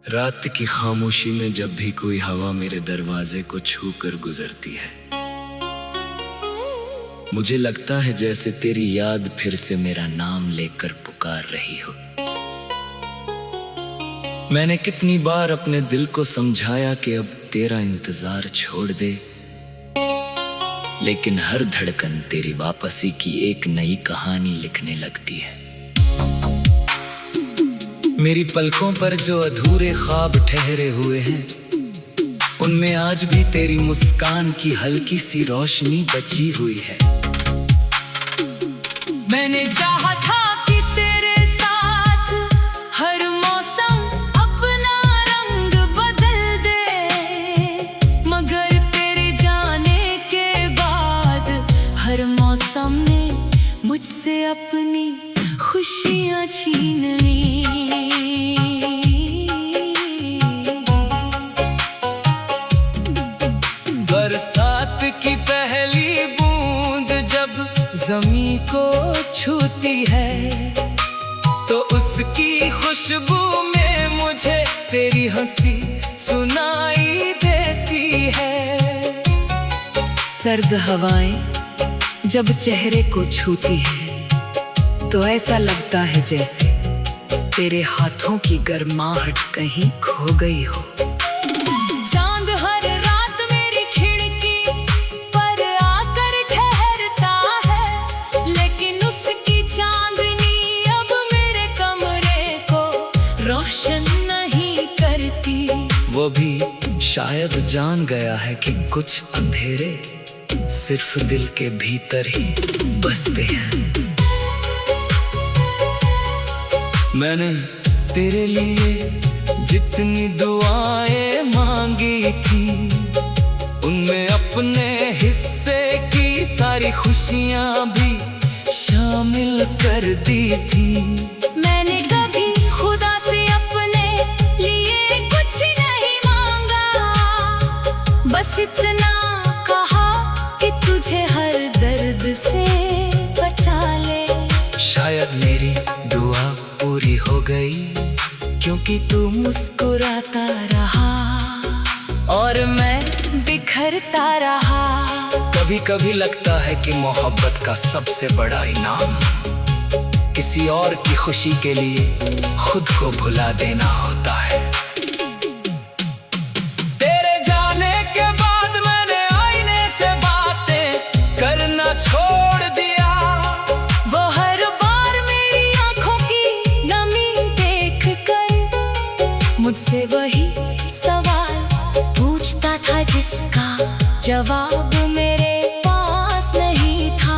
रात की खामोशी में जब भी कोई हवा मेरे दरवाजे को छू कर गुजरती है, मुझे लगता है जैसे तेरी याद फिर से मेरा नाम लेकर पुकार रही हो। मैंने कितनी बार अपने दिल को समझाया कि अब तेरा इंतजार छोड़ दे, लेकिन हर धड़कन तेरी वापसी की एक नई कहानी लिखने लगती है। मेरी पलकों पर जो अधूरे ख्वाब ठहरे हुए हैं, उनमें आज भी तेरी मुस्कान की हल्की सी रोशनी बची हुई है। मैंने चाहा था कि तेरे साथ हर मौसम अपना रंग बदल दे, मगर तेरे जाने के बाद हर मौसम ने मुझसे अपनी खुशियाँ छीन ली। बरसात की पहली बूंद जब ज़मीं को छूती है, तो उसकी खुशबू में मुझे तेरी हंसी सुनाई देती है। सर्द हवाएं जब चेहरे को छूती है, तो ऐसा लगता है जैसे तेरे हाथों की गर्माहट कहीं खो गई हो। चांद हर रात मेरी खिड़की पर आकर ठहरता है, लेकिन उसकी चांदनी अब मेरे कमरे को रोशन नहीं करती। वो भी शायद जान गया है कि कुछ अंधेरे सिर्फ दिल के भीतर ही बसते हैं। मैंने तेरे लिए जितनी दुआएं मांगी थी, उनमें अपने हिस्से की सारी खुशियां भी शामिल कर दी थी। मैंने कभी खुदा से अपने लिए कुछ नहीं मांगा, बस इतना कहा कि तुझे हर दर्द से बचा ले। शायद मेरी दुआ पूरी हो गई, क्योंकि तू मुस्कुराता रहा और मैं बिखरता रहा। कभी कभी लगता है कि मोहब्बत का सबसे बड़ा इनाम किसी और की खुशी के लिए खुद को भुला देना होता है। तेरे जाने के बाद मैंने आईने से बातें करना छोड़ दिया। वो हर बार मेरी आंखों की नमी देखकर मुझसे वही सवाल पूछता था, जिसका जवाब मेरे पास नहीं था।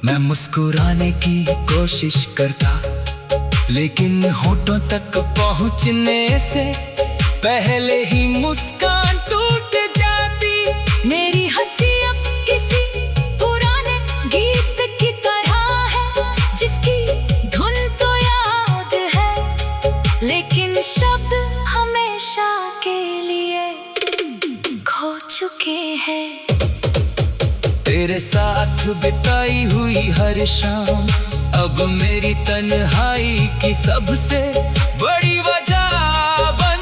मैं मुस्कुराने की कोशिश करता, लेकिन होठों तक पहुंचने से पहले ही मुस्कान टूट जाती। मेरी हंसी अब किसी पुराने गीत की तरह है, जिसकी धुन तो याद है, लेकिन शब्द हमेशा के लिए खो चुके हैं। तेरे साथ बिताई हुई हर शाम अब मेरी तन्हाई की सबसे बड़ी वजह बन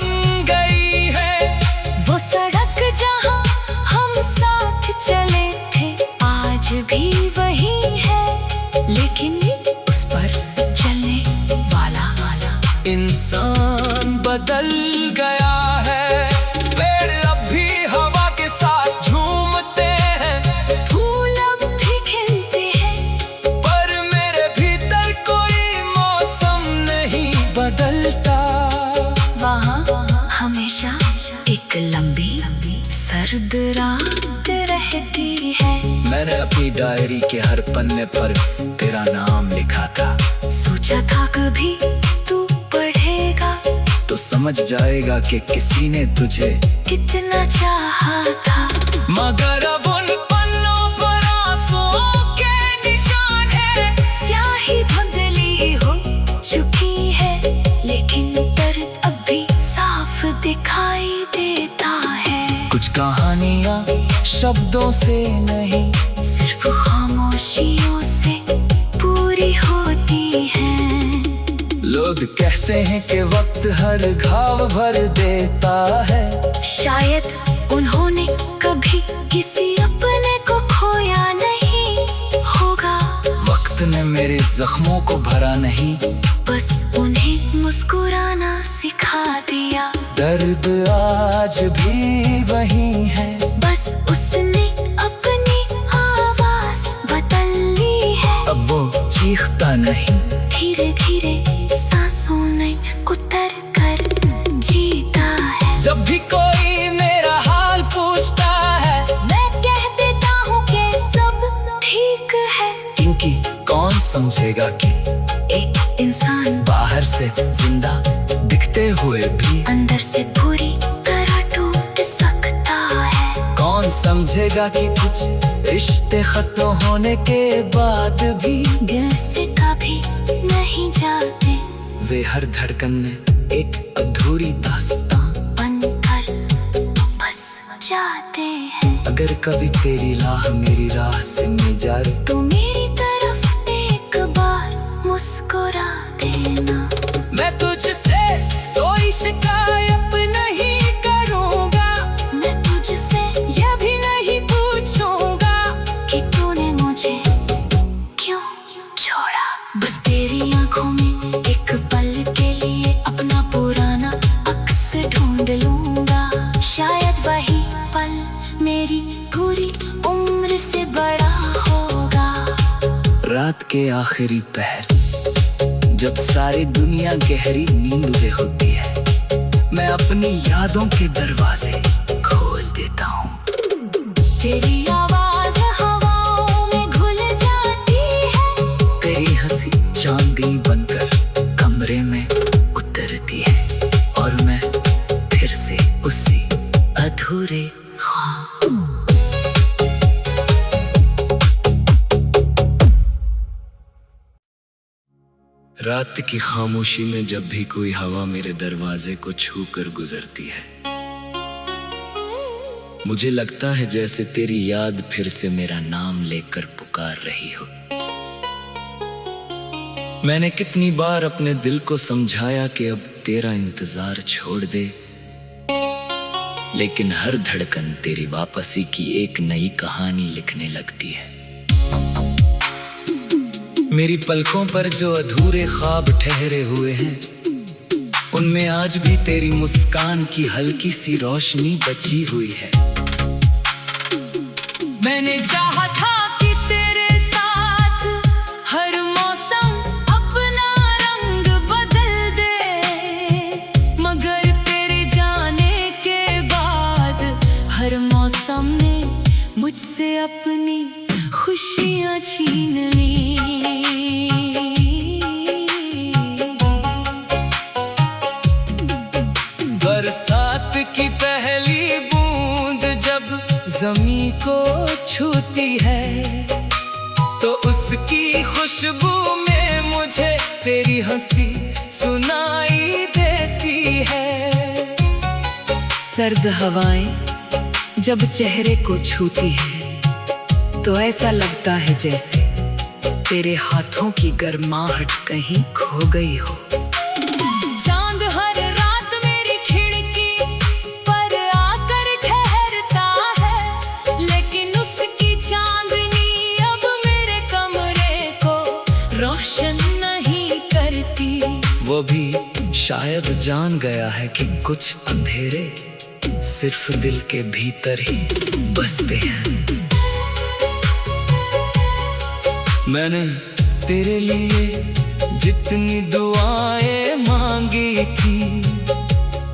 गई है। वो सड़क जहाँ हम साथ चले थे आज भी वही है, लेकिन उस पर चलने वाला इंसान बदल गया है। पेड़ अब भी हवा के साथ झूमते हैं, फूल अब भी खिलते हैं, पर मेरे भीतर कोई मौसम नहीं बदलता। वहाँ हमेशा एक लंबी सर्द रात रहती है। मैंने अपनी डायरी के हर पन्ने पर तेरा नाम लिखा था। सोचा था कभी तू पढ़ेगा तो समझ जाएगा कि किसी ने तुझे कितना चाहा था, मगर अब उन पन्नों पर आंसुओं के निशान है। स्याही धुंधली हो चुकी है, लेकिन दर्द अब भी साफ दिखाई देता है। कुछ कहानियाँ शब्दों से नहीं, सिर्फ खामोशियों से पूरी होती हैं। लोग कहते हैं कि वक्त हर घाव भर देता है। शायद उन्होंने कभी किसी अपने को खोया नहीं होगा। वक्त ने मेरे जख्मों को भरा नहीं, बस उन्हें मुस्कुराना सिखा दिया। दर्द आज भी वही है, बस उसने अपनी आवाज बदल ली है। अब वो चीखता नहीं, धीरे धीरे सांसों में उतर कर जीता है। जब भी कोई मेरा हाल पूछता है, मैं कह देता हूँ कि सब ठीक है। क्योंकि कौन समझेगा कि एक इंसान बाहर से जिंदा दिखते हुए भी अंदर से पूरी तरह टूट सकता है। कौन समझेगा कि कुछ रिश्ते खत्म होने के बाद भी दिल से कभी नहीं जाते, वे हर धड़कन में एक अधूरी दास्तां बनकर बस जाते हैं। अगर कभी तेरी राह मेरी राह से मिल जाए, तो मेरी तरफ एक बार मुस्कुरा देना। मैं तुझसे कोई शिकायत नहीं करूँगा। मैं तुझसे ये भी नहीं पूछूंगा कि तूने मुझे क्यों छोड़ा। बस तेरी आंखों में एक पल के लिए अपना पुराना अक्स ढूंढ लूंगा। शायद वही पल मेरी पूरी उम्र से बड़ा होगा। रात के आखिरी पहर, जब सारी दुनिया गहरी नींद में होती है, मैं अपनी यादों के दरवाजे खोल देता हूँ। तेरी आवाज हवाओं में घुल जाती है। तेरी हंसी चांदनी बनकर कमरे में उतरती है, और मैं फिर से उसी अधूरे ख्वाब। रात की खामोशी में जब भी कोई हवा मेरे दरवाजे को छू कर गुजरती है, मुझे लगता है जैसे तेरी याद फिर से मेरा नाम लेकर पुकार रही हो। मैंने कितनी बार अपने दिल को समझाया कि अब तेरा इंतजार छोड़ दे, लेकिन हर धड़कन तेरी वापसी की एक नई कहानी लिखने लगती है। मेरी पलकों पर जो अधूरे ख्वाब ठहरे हुए हैं, उनमें आज भी तेरी मुस्कान की हल्की सी रोशनी बची हुई है। मैंने चाहा था कि तेरे साथ हर मौसम अपना रंग बदल दे, मगर तेरे जाने के बाद हर मौसम ने मुझसे अपनी खुशियाँ छीन ली। बरसात की पहली बूंद जब ज़मीं को छूती है, तो उसकी खुशबू में मुझे तेरी हंसी सुनाई देती है। सर्द हवाएं जब चेहरे को छूती है, तो ऐसा लगता है जैसे तेरे हाथों की गर्माहट कहीं खो गई हो। चांद हर रात मेरी खिड़की पर आकर ठहरता है, लेकिन उसकी चांदनी अब मेरे कमरे को रोशन नहीं करती। वो भी शायद जान गया है कि कुछ अंधेरे सिर्फ दिल के भीतर ही बसते हैं। मैंने तेरे लिए जितनी दुआएं मांगी थी,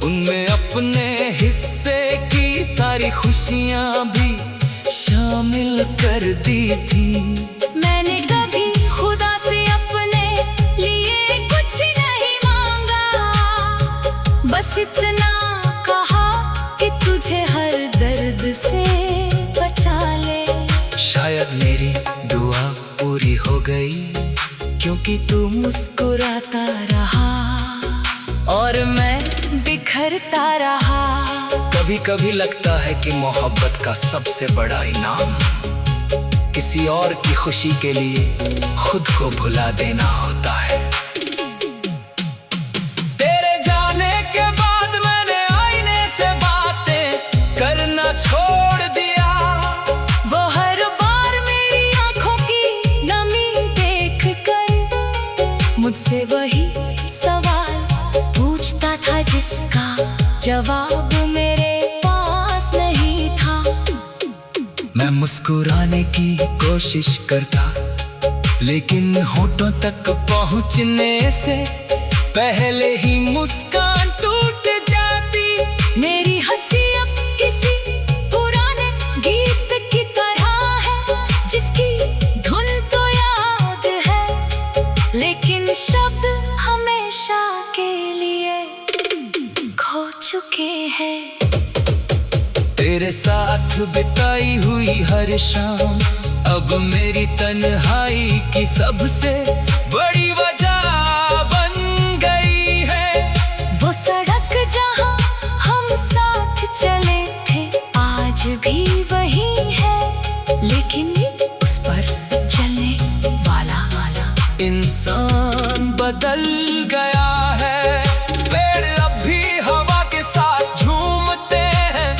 उनमें अपने हिस्से की सारी खुशियां भी शामिल कर दी थी। मैंने कभी खुदा से अपने लिए कुछ नहीं मांगा, बस इतना कहा कि तुझे हर दर्द से बचा ले। शायद मेरी दुआ पूरी हो गई, क्योंकि तू मुस्कुराता रहा और मैं बिखरता रहा। कभी कभी लगता है कि मोहब्बत का सबसे बड़ा इनाम किसी और की खुशी के लिए खुद को भुला देना होता है। जवाब मेरे पास नहीं था। मैं मुस्कुराने की कोशिश करता, लेकिन होठों तक पहुंचने से पहले ही मुस्कान टूट जाती। मेरी हंसी अब किसी पुराने गीत की तरह है, जिसकी धुन तो याद है, लेकिन शब्द हमेशा के लिए खो चुके हैं। तेरे साथ बिताई हुई हर शाम अब मेरी तन्हाई की सबसे बड़ी वजह बन गई है। वो सड़क जहाँ हम साथ चले थे आज भी वही है, लेकिन उस पर चलने वाला इंसान बदल गया है। पेड़ अब भी हवा के साथ झूमते हैं,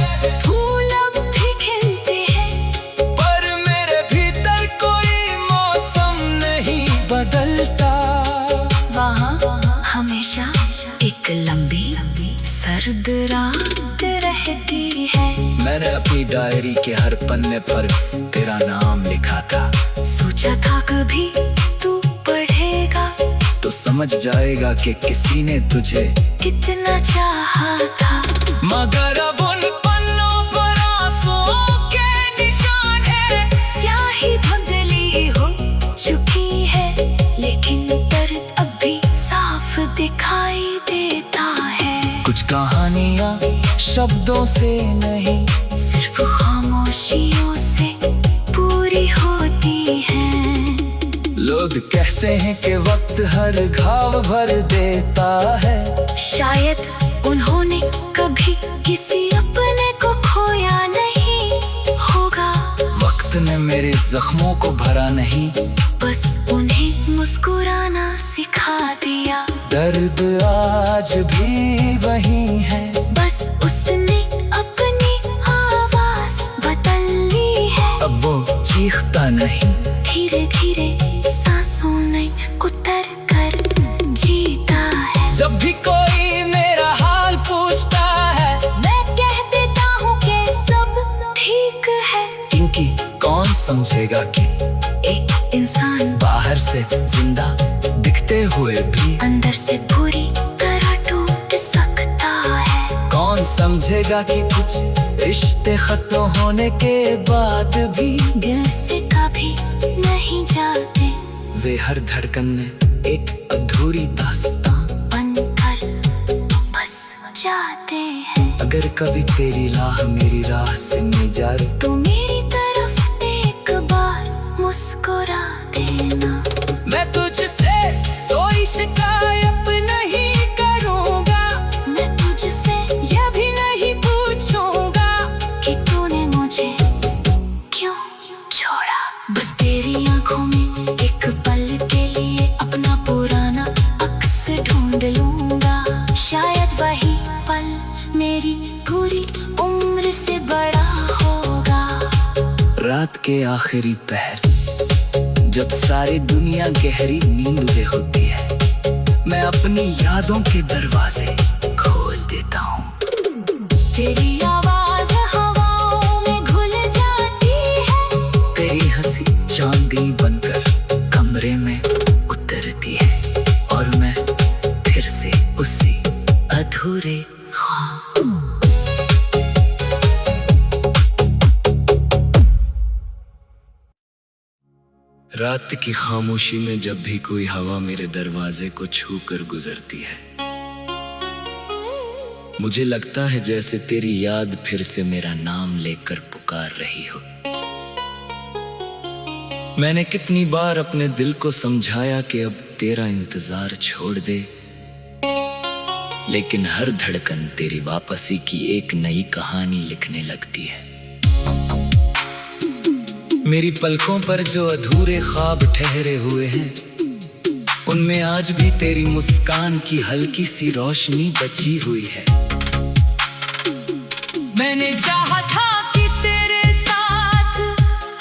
फूल अब भी खिलते हैं, पर मेरे भीतर कोई मौसम नहीं बदलता। वहाँ हमेशा एक लंबी सर्द रात रहती है। मैंने अपनी डायरी के हर पन्ने पर तेरा नाम लिखा था। सोचा था कभी तू पढ़ेगा तो समझ जाएगा कि किसी ने तुझे कितना चाहा था। मगर अब उन पन्नों पर आंसुओं के निशान है। स्याही धुंधली हो चुकी है, लेकिन दर्द अब भी साफ दिखाई देता है। कुछ कहानियाँ शब्दों से नहीं, सिर्फ खामोशियों से पूरी होती हैं। लोग कहते हैं कि वक्त हर घाव भर देता है। शायद उन्होंने कभी किसी अपने को खोया नहीं होगा। वक्त ने मेरे जख्मों को भरा नहीं, बस उन्हें मुस्कुराना सिखा दिया। दर्द आज भी वही है, बस उसने अपनी आवाज बदल ली है। अब वो चीखता नहीं, धीरे धीरे सांसों ने उतर कर जीता है। जब भी कोई मेरा हाल पूछता है, मैं कह देता हूँ कि सब ठीक है, क्योंकि कौन समझेगा कि एक इंसान बाहर से जिंदा दिखते हुए भी अंदर से पूरी तरह टूट सकता है। कौन समझेगा कि कुछ रिश्ते खत्म होने के बाद भी दिल से कभी नहीं जाते, वे हर धड़कन में एक अधूरी दास्तां बनकर बस जाते हैं। अगर कभी तेरी राह मेरी राह से मिल जाए, तो मेरी तरफ एक बार मुस्कुरा देना। मैं तुझसे कोई शिकायत नहीं करूँगा। मैं तुझसे यह भी नहीं पूछूंगा कि तूने मुझे क्यों छोड़ा। बस तेरी आंखों में एक पल के लिए अपना पुराना अक्स ढूंढ लूंगा। शायद वही पल मेरी पूरी उम्र से बड़ा होगा। रात के आखिरी पहर जब सारी दुनिया गहरी नींद में होती है, मैं अपनी यादों के दरवाजे खोल देता हूँ। तेरी आवाज हवाओं में घुल जाती है, तेरी हंसी चांदनी बनकर कमरे में उतरती है, और मैं फिर से उसी अधूरे ख्वाब। रात की खामोशी में जब भी कोई हवा मेरे दरवाजे को छू कर गुजरती है, मुझे लगता है जैसे तेरी याद फिर से मेरा नाम लेकर पुकार रही हो। मैंने कितनी बार अपने दिल को समझाया कि अब तेरा इंतजार छोड़ दे, लेकिन हर धड़कन तेरी वापसी की एक नई कहानी लिखने लगती है। मेरी पलकों पर जो अधूरे ख्वाब ठहरे हुए हैं, उनमें आज भी तेरी मुस्कान की हल्की सी रोशनी बची हुई है। मैंने चाहा था कि तेरे साथ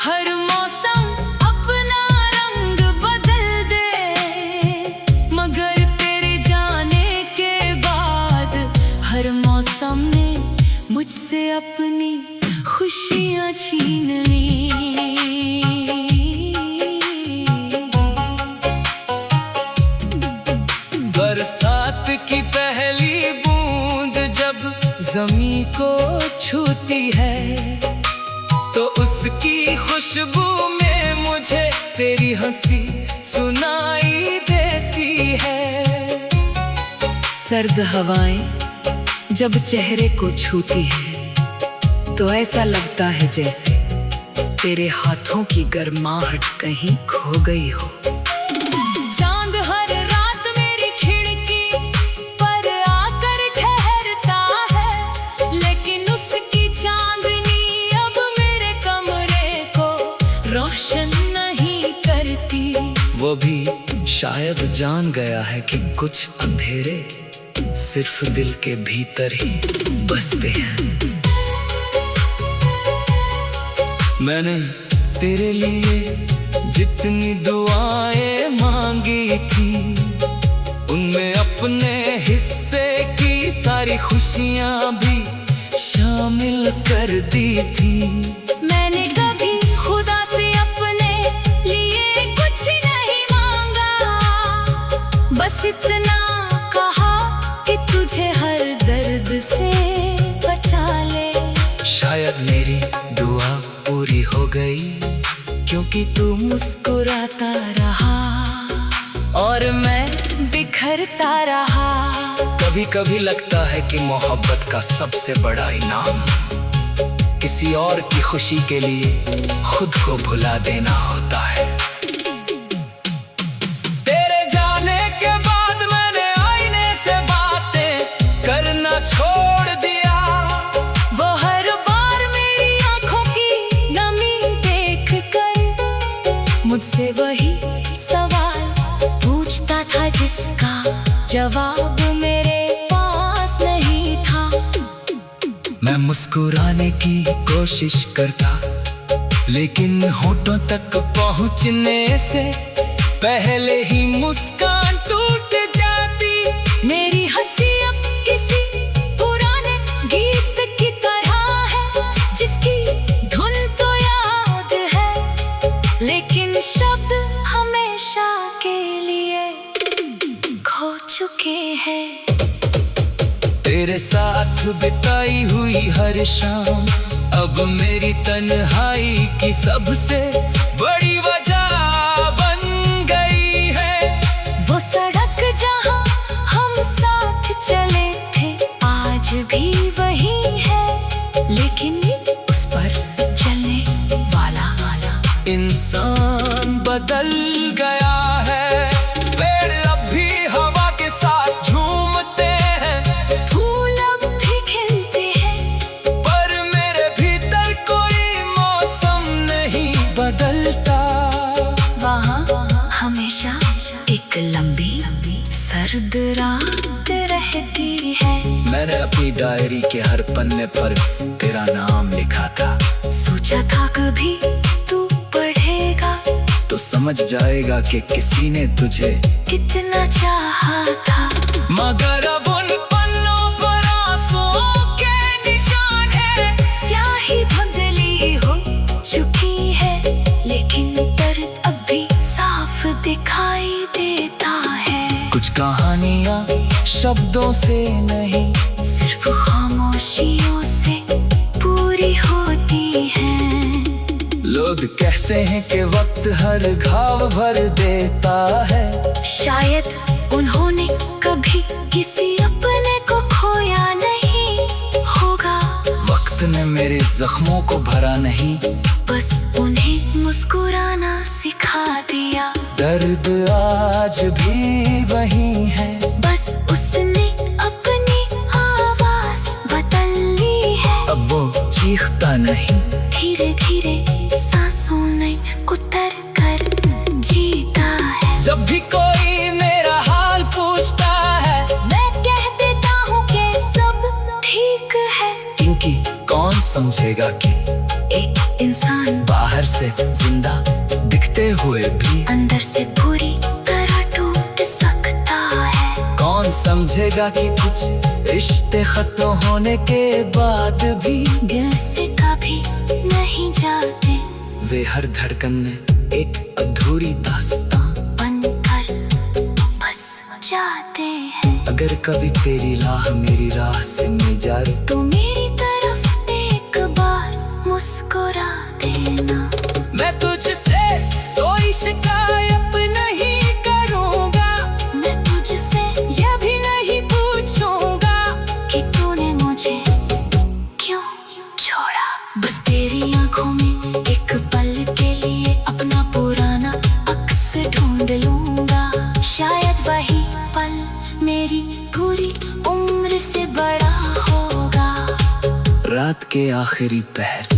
हर मौसम अपना रंग बदल दे, मगर तेरे जाने के बाद हर मौसम मुझसे अपनी खुशियाँ छीन ली। बरसात की पहली बूंद जब जमीन को छूती है तो उसकी खुशबू में मुझे तेरी हंसी सुनाई देती है। सर्द हवाएं जब चेहरे को छूती है तो ऐसा लगता है जैसे तेरे हाथों की गर्माहट कहीं खो गई हो। चांद हर रात मेरी खिड़की पर आकर ठहरता है, लेकिन उसकी चांदनी अब मेरे कमरे को रोशन नहीं करती। वो भी शायद जान गया है कि कुछ अंधेरे सिर्फ दिल के भीतर ही बसते हैं। मैंने तेरे लिए जितनी दुआएं मांगी थी उनमें अपने हिस्से की सारी खुशियां भी शामिल कर दी थी। मैंने कभी खुदा से अपने लिए कुछ नहीं मांगा, बस इतना कहा कि तुझे हर दर्द से बचा ले। शायद मेरी दुआ पूरी हो गई क्योंकि तू मुस्कुराता रहा और मैं बिखरता रहा। कभी कभी लगता है कि मोहब्बत का सबसे बड़ा इनाम किसी और की खुशी के लिए खुद को भुला देना होता है। तेरे जाने के बाद मैंने आईने से बातें करना छोड़ दिया। वो हर बार मेरी आंखों की नमी देख कर मुझसे वही सवाल पूछता था जिसका जवाब मेरे पास नहीं था। मैं मुस्कुराने की कोशिश करता लेकिन होठों तक पहुंचने से पहले ही मुस्कान टूट जाती। मेरी हंसी अब किसी पुराने गीत की तरह है जिसकी धुन तो याद है लेकिन शब्द हमेशा के लिए खो चुके हैं। तेरे साथ बिताई हुई हर शाम अब मेरी तन्हाई की सबसे बड़ी वजह बन गई है। वो सड़क जहाँ हम साथ चले थे आज भी वही है, लेकिन उस पर चलने वाला इंसान बदल गया है। पेड़ अब भी हवा के साथ झूमते हैं, फूल अब भी खिलते हैं, पर मेरे भीतर कोई मौसम नहीं बदलता। वहाँ हमेशा एक लंबी सर्द रात रहती है। मैंने अपनी डायरी के हर पन्ने पर तेरा नाम लिखा था। सोचा था कभी तू पढ़ेगा तो समझ जाएगा कि किसी ने तुझे कितना चाहा था। मगर अब उन पन्नों पर आंसुओं के निशान है। स्याही धुंधली हो चुकी है लेकिन दर्द अब भी साफ दिखाई देता है। कुछ कहानियाँ शब्दों से नहीं सिर्फ खामोशियों से पूरी होती हैं। लोग कहते हैं कि वक्त हर घाव भर देता है। शायद उन्होंने कभी किसी अपने को खोया नहीं होगा। वक्त ने मेरे जख्मों को भरा नहीं, बस उन्हें मुस्कुराना सिखा दिया। दर्द आज भी वही है, बस उसने अपनी आवाज बदल ली है। अब वो चीखता नहीं, धीरे धीरे सांसों में उतर कर जीता है। जब भी कोई मेरा हाल पूछता है मैं कह देता हूँ कि सब ठीक है, क्योंकि कौन समझेगा कि एक इंसान बाहर से जिंदा दिखते हुए भी अंदर से पूरी तरह टूट सकता है। कौन समझेगा कि कुछ रिश्ते खत्म होने के बाद भी दिल से कभी नहीं जाते, वे हर धड़कन में एक अधूरी दास्तां बनकर बस जाते हैं। अगर कभी तेरी राह मेरी राह से मिल जाए तो मेरी तरफ एक बार मुस्कुरा देना। मैं तुझसे कोई शिकायत नहीं करूँगा, मैं तुझसे ये भी नहीं पूछूंगा कि तूने मुझे क्यों छोड़ा। बस तेरी आंखों में एक पल के लिए अपना पुराना अक्स ढूंढ लूंगा। शायद वही पल मेरी पूरी उम्र से बड़ा होगा। रात के आखिरी पहर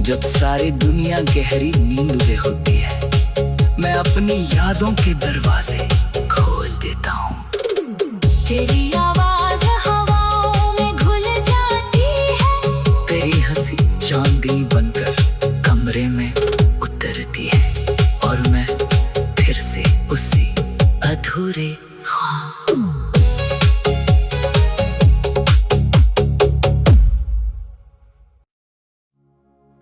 जब सारी दुनिया गहरी नींद में होती है, मैं अपनी यादों के दरवाजे खोल देता हूँ। तेरी आवाज हवाओं में घुल जाती है, तेरी हंसी चांदनी बनकर कमरे में उतरती है, और मैं फिर से उसी अधूरे ख्वाब।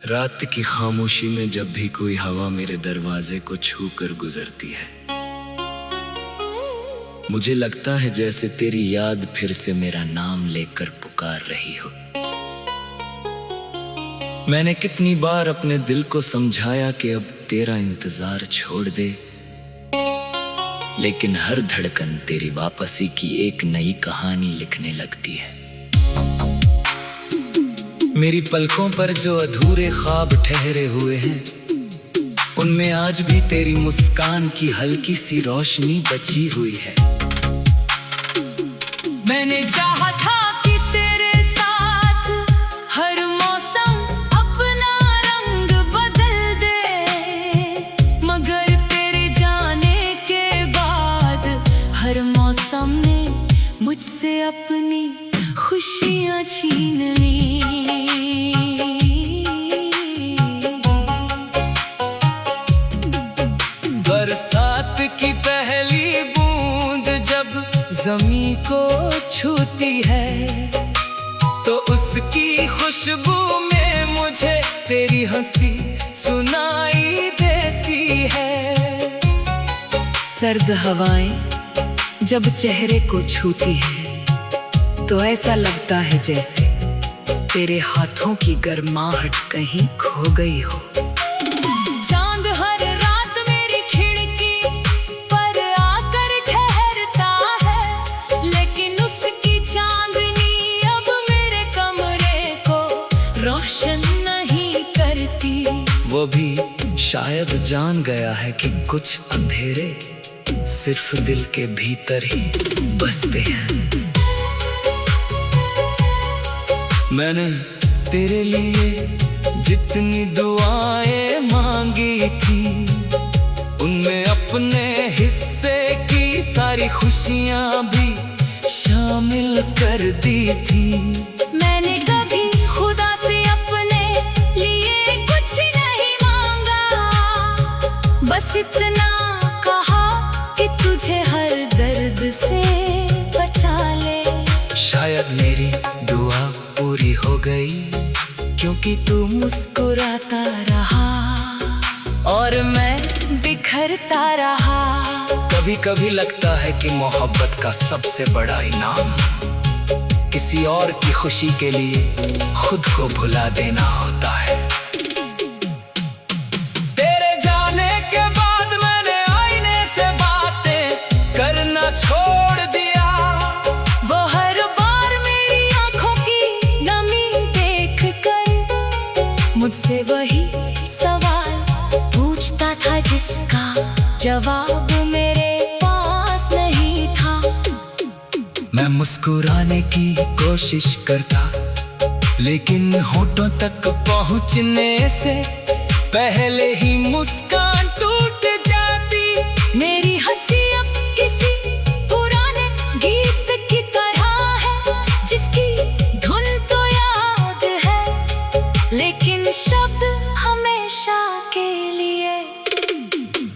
रात की खामोशी में जब भी कोई हवा मेरे दरवाजे को छू कर गुजरती है, मुझे लगता है जैसे तेरी याद फिर से मेरा नाम लेकर पुकार रही हो। मैंने कितनी बार अपने दिल को समझाया कि अब तेरा इंतजार छोड़ दे, लेकिन हर धड़कन तेरी वापसी की एक नई कहानी लिखने लगती है। मेरी पलकों पर जो अधूरे ख्वाब ठहरे हुए हैं, उनमें आज भी तेरी मुस्कान की हल्की सी रोशनी बची हुई है। मैंने चाहा था कि तेरे साथ हर मौसम अपना रंग बदल दे, मगर तेरे जाने के बाद हर मौसम ने मुझसे अपनी खुशियाँ छीन ली। बरसात की पहली बूंद जब ज़मीं को छूती है, तो उसकी खुशबू में मुझे तेरी हंसी सुनाई देती है। सर्द हवाएं जब चेहरे को छूती है, तो ऐसा लगता है जैसे तेरे हाथों की गर्माहट कहीं खो गई हो। चांद हर रात मेरी खिड़की पर आकर ठहरता है, लेकिन उसकी चांदनी अब मेरे कमरे को रोशन नहीं करती। वो भी शायद जान गया है कि कुछ अंधेरे सिर्फ दिल के भीतर ही बसते हैं। मैंने तेरे लिए जितनी दुआएं मांगी थी, उनमें अपने हिस्से की सारी खुशियां भी शामिल कर दी थी। मैंने कभी खुदा से अपने लिए कुछ नहीं मांगा, बस इतना कहा कि तुझे हर दर्द से बचा ले। शायद मेरी दुआ पूरी हो गई, क्योंकि तू मुस्कुराता रहा और मैं बिखरता रहा। कभी कभी लगता है कि मोहब्बत का सबसे बड़ा इनाम किसी और की खुशी के लिए खुद को भुला देना होता है। तेरे जाने के बाद मैंने आईने से बातें करना छोड़ दिया। वो हर बार मेरी आंखों की नमी देख कर मुझसे वही सवाल पूछता था, जिसका जवाब मेरे पास नहीं था। मैं मुस्कुराने की कोशिश करता, लेकिन होठों तक पहुंचने से पहले ही मुस्कान टूट जाती। मेरी हंसी अब किसी पुराने गीत की तरह है, जिसकी धुन तो याद है, लेकिन शब्द हमेशा के लिए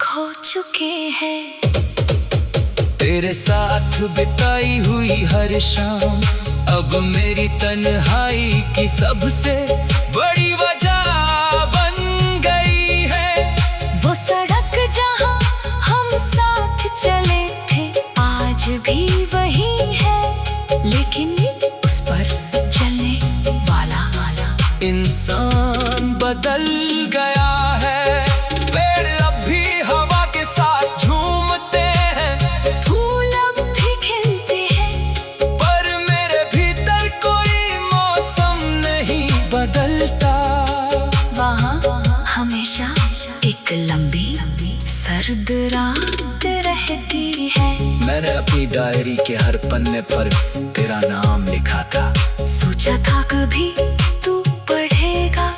खो चुके हैं। तेरे साथ बिताई हुई हर शाम अब मेरी तन्हाई की सबसे बड़ी वजह बन गई है। वो सड़क जहाँ हम साथ चले थे आज भी वही है, लेकिन उस पर चलने वाला इंसान बदल गया है। पेड़ अब भी हवा के साथ झूमते हैं, फूल अब भी खिलते हैं, पर मेरे भीतर कोई मौसम नहीं बदलता। वहाँ हमेशा एक लंबी सर्द रात रहती है। मैंने अपनी डायरी के हर पन्ने पर तेरा नाम लिखा था। सोचा था कभी तू पढ़ेगा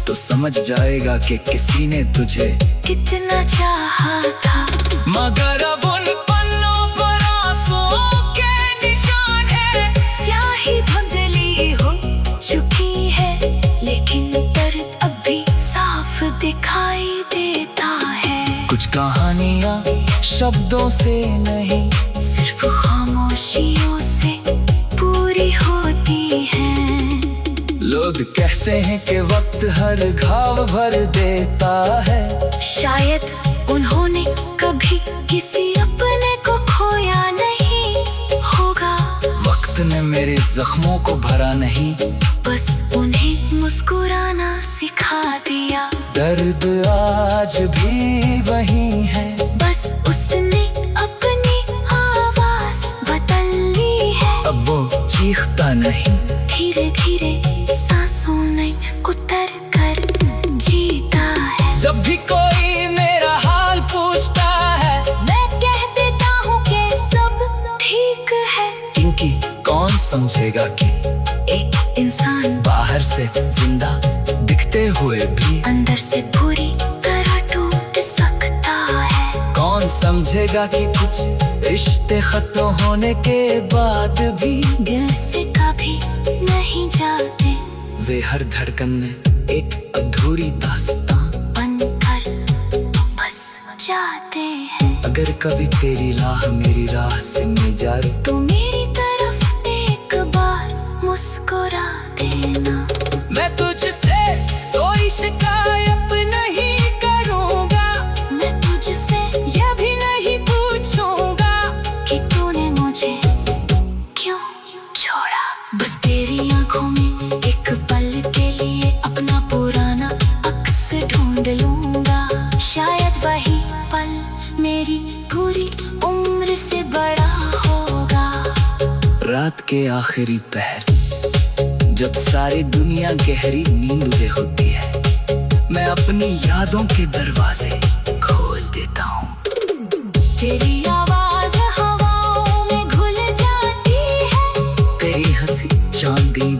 तो समझ जाएगा कि किसी ने तुझे कितना चाहा था। मगर अब उन पन्नों पर आंसुओं के निशान है। स्याही धुंधली हो चुकी है, लेकिन दर्द अब भी साफ दिखाई देता है। कुछ कहानियाँ शब्दों से नहीं सिर्फ खामोशियों से पूरी होती हैं। लोग कहते हैं कि वक्त हर घाव भर देता है। शायद उन्होंने कभी किसी अपने को खोया नहीं होगा। वक्त ने मेरे जख्मों को भरा नहीं, बस उन्हें मुस्कुराना सिखा दिया। दर्द आज भी वही है, बस उसने अपनी आवाज बदल ली है। अब वो चीखता नहीं, धीरे धीरे सांसों में उतर कर जीता है। जब भी कोई मेरा हाल पूछता है मैं कह देता हूँ कि सब ठीक है, क्योंकि कौन समझेगा कि एक इंसान बाहर से जिंदा दिखते हुए भी अंदर से पूरी तरह टूट सकता है। कौन समझेगा कि कुछ रिश्ते खत्म होने के बाद भी दिल से कभी नहीं जाते, वे हर धड़कन में एक अधूरी दास्तां बनकर बस जाते हैं। अगर कभी तेरी राह मेरी राह से मिल जाए तो मेरी तरफ एक बार मुस्कुरा देना। मैं तुझसे कोई शिकायत नहीं करूँगा, मैं तुझसे यह भी नहीं पूछूंगा कि तूने मुझे क्यों छोड़ा। बस तेरी आंखों में एक पल के लिए अपना पुराना अक्स ढूंढ लूंगा। शायद वही पल मेरी पूरी उम्र से बड़ा होगा। रात के आखिरी पहर जब सारी दुनिया गहरी नींद में होती है, मैं अपनी यादों के दरवाजे खोल देता हूँ। तेरी आवाज हवाओं में घुल जाती है, तेरी हंसी चांदी